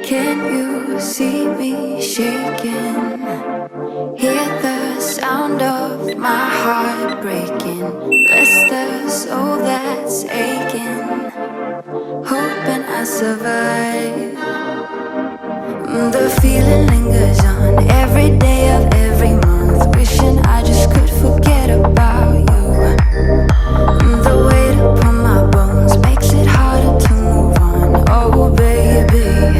Can you see me shaking? Hear the sound of my heart breaking. Bless the soul that's aching, hoping I survive. The feeling lingers on every day of every month, wishing I just could forget about you. The weight upon my bones makes it harder to move on. Oh baby,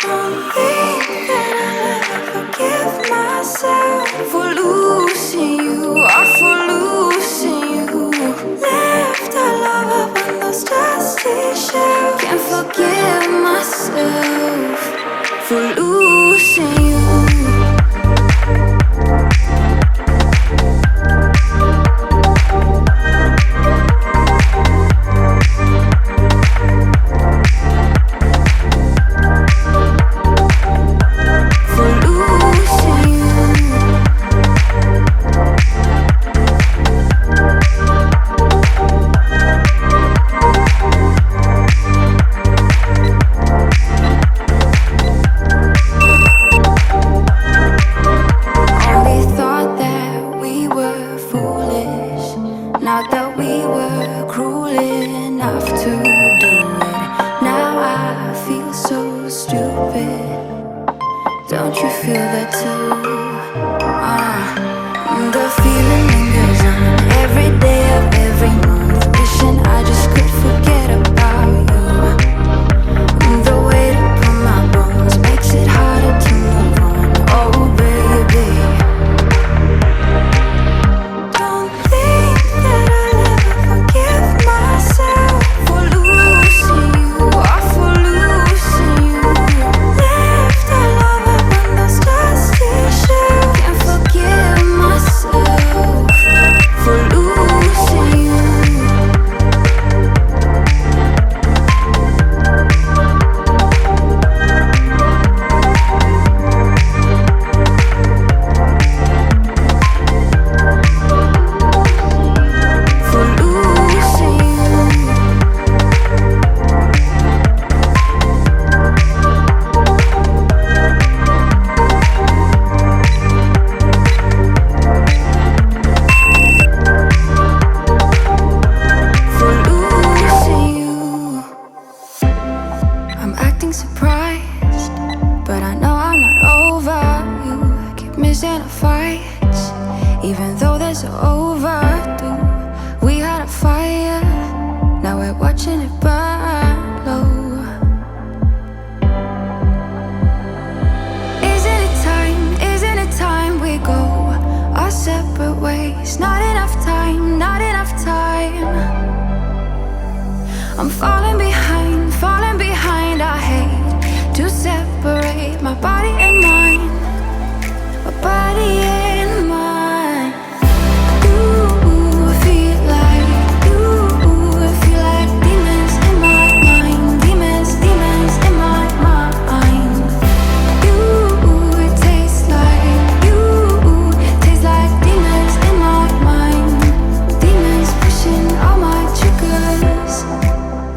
don't think that I'll ever forgive myself for losing you, or for losing you. Left our love up on those dusty shelves. Can't forgive myself for losing you.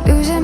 Losing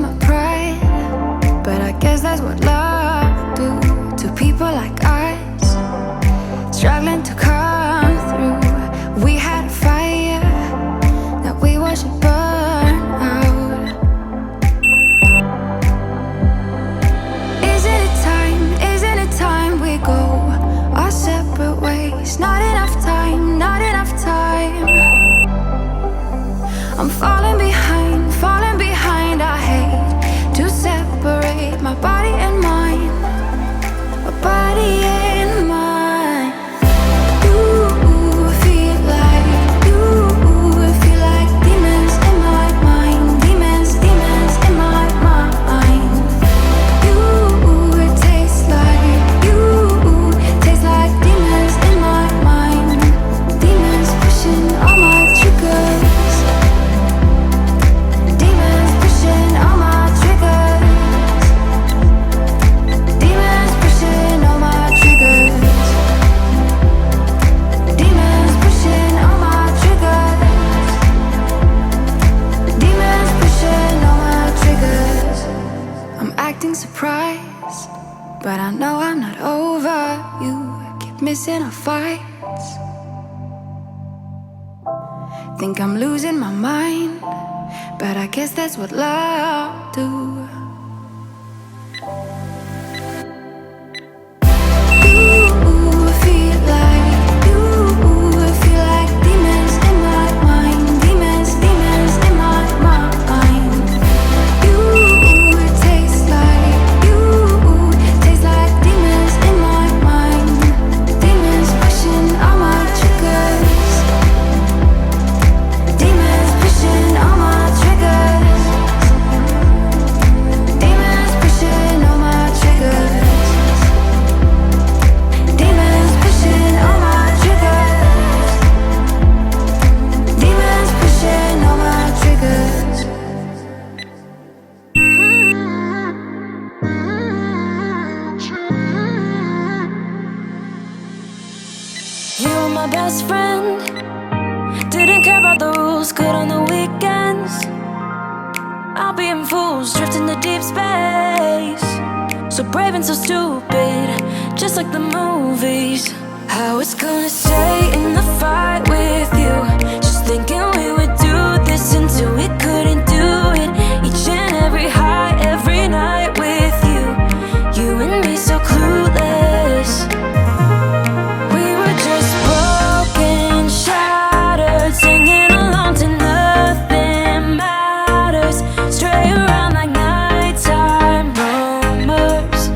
acting surprised, but I know I'm not over you. Keep missing our fights. Think I'm losing my mind, but I guess that's what love do. My best friend didn't care about the rules, good on the weekends. I'll be in fools, drifting to deep space. So brave and so stupid, just like the movies. How it's gonna stay in the fight with you. Just thinking we would do this until we couldn't do it. Each and every high, every night with you. You and me so clueless. Singing along to nothing matters. Stray around like nighttime rumors.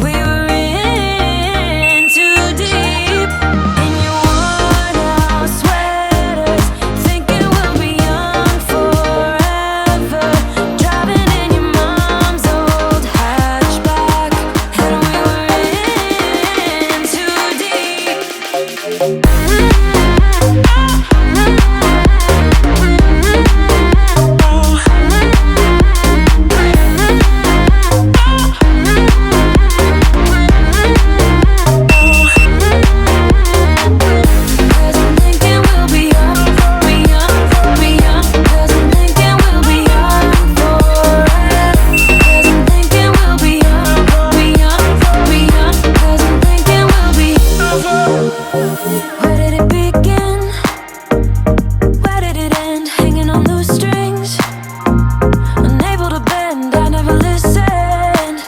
We were in too deep. In your worn-out sweaters, thinking we'll be young forever. Driving in your mom's old hatchback, and we were in too deep. Where did it begin? Where did it end? Hanging on loose strings, unable to bend, I never listened.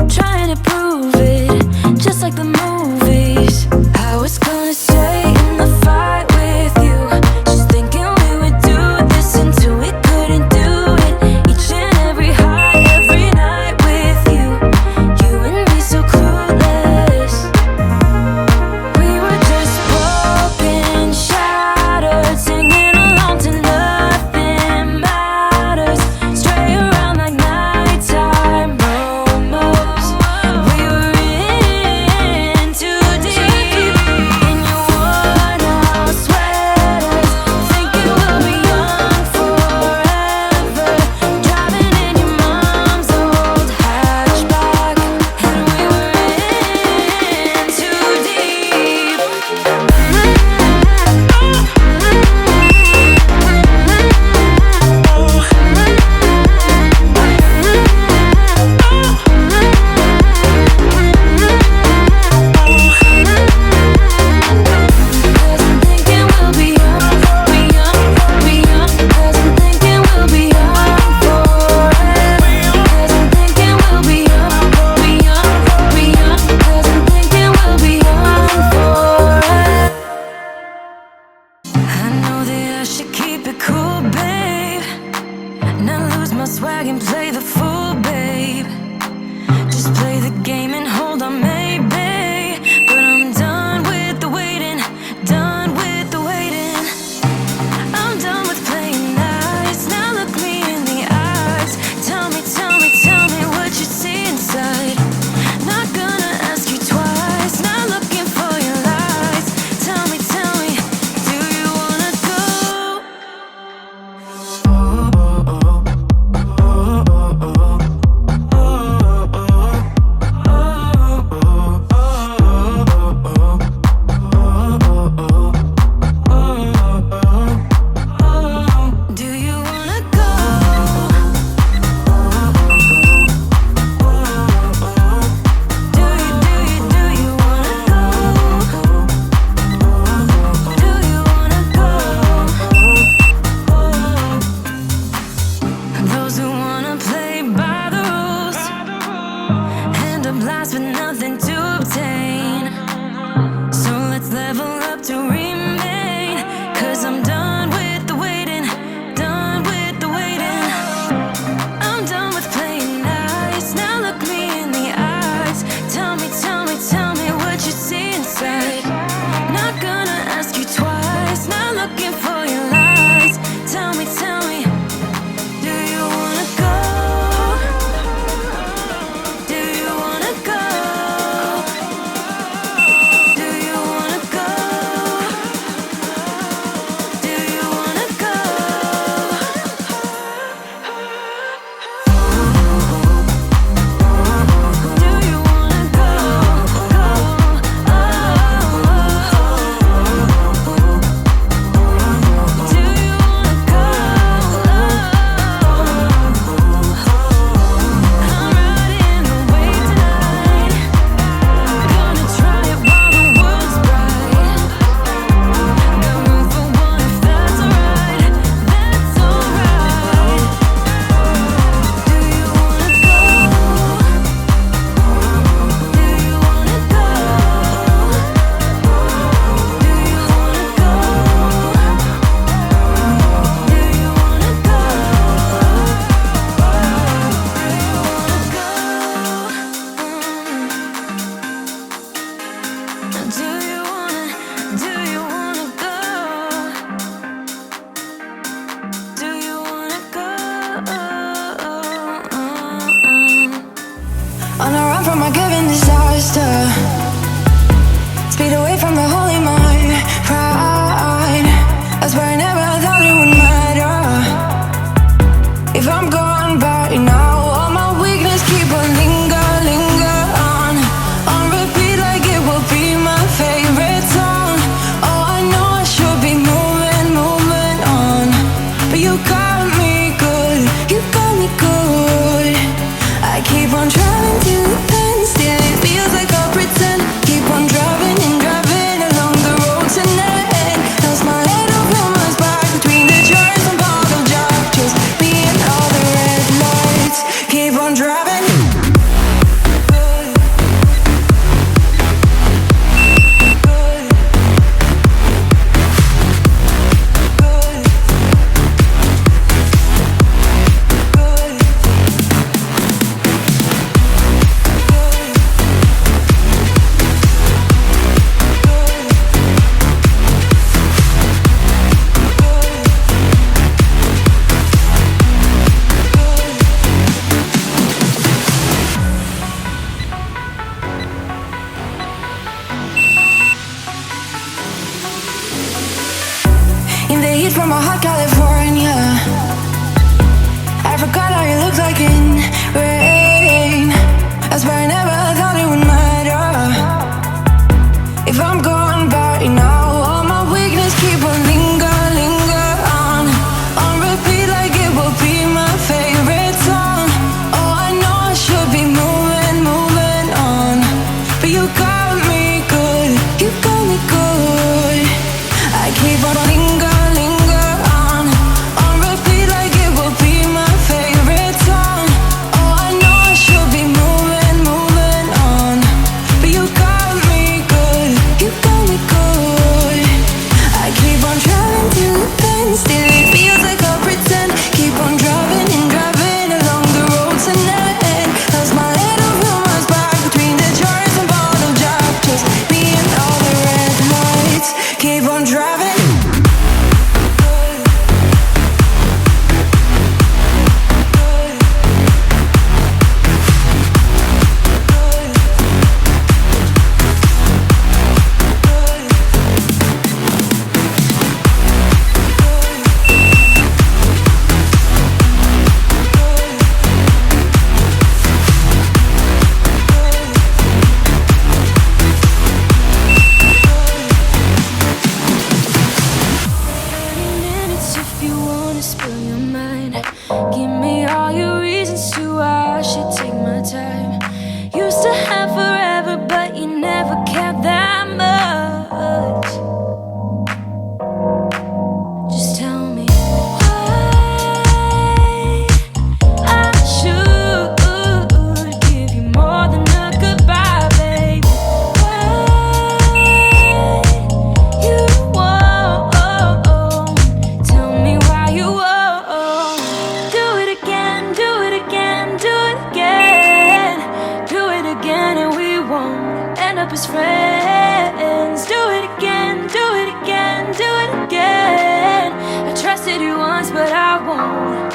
Trying to prove it, just like the movies. How it's gonna stay in the fight with you. Just thinking we would do this until we couldn't do it. Each and every high, every night with you. You and me so clueless. We were just broken, shattered, singing along to nothing matters. Stray around like nighttime rumors. We were in too deep. In your worn-out sweaters, thinking we'll be young forever. Driving in your mom's old hatchback, and we were in too deep. Cause I'm thinking we'll be young, be young, be young. Cause I'm thinking we'll be young forever. Cause I'm thinking we'll be young, be young, be young. Cause I'm thinking we'll be young forever. I know that I should keep it cool, babe. Not lose my swag and play the fool, babe. Just play the game and hold on, maybe. But I'm done with the waiting, done with the waiting. I'm done with playing nice. Now look me in the eyes. Tell me, tell me, tell me what you see inside. Not gonna ask you twice. Not looking for your lies. Tell me, do you wanna go? Oh, oh, oh, oh, oh, oh, oh. it looks like in rain. That's why I never thought it would matter if I'm gone by now. All my weakness keep on linger on repeat like it will be my favorite song. Oh, I know I should be moving on, but you got me good, you got me good. I keep on linger on repeat like it will be my favorite song. Oh, I know I should be moving on, but you got me good, you got me good. I keep on driving till the end, still it feels like I pretend. Keep on driving along the road tonight. Lost my head over my back between the jars and bottle jack. Just me and all the red lights. Keep on driving. If you wanna spill your mind, give me all your reasons to why I should take my time. Used to have forever, but you never cared that much. Just tell me why I should give you more than a goodbye, baby. Why you won't tell me why you won't do it again, do it again, do it again, do it again, and we won't end up as friends. Do it again, do it again, do it again. I trusted you once, but I won't.